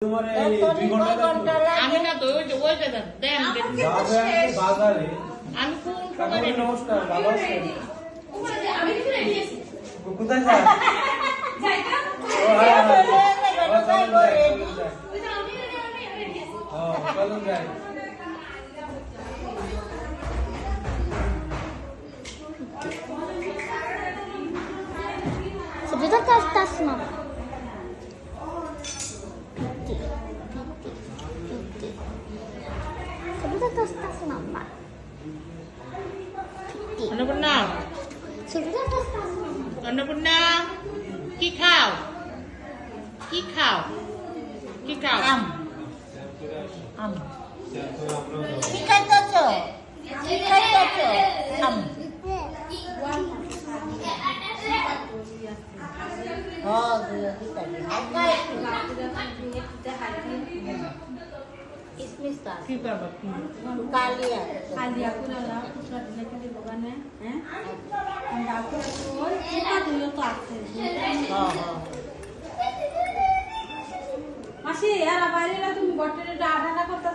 আমি না তো ওই দাদা দেন বাজারে আমি নমস্কার বাবা আমি রেডি আছি কোথায় যাই চলুন যাই Sebentar tas tas mama. Sebentar tas mama. Annapurna Sebentar tas mama. Annapurna কি খাও কি খাও কি খাও আম আম কি খাইতেছো কি খাইতেছো আম হ্যাঁ দুই হালকা इसमें स्टार কি করব कालिया कालिया को ना दूसरा लेके दे भगवान है हैं हम डॉक्टर को कितना दियो तो आते हाँ हाँ मासी यार बाहर ना तुम बॉटल आधा ना करता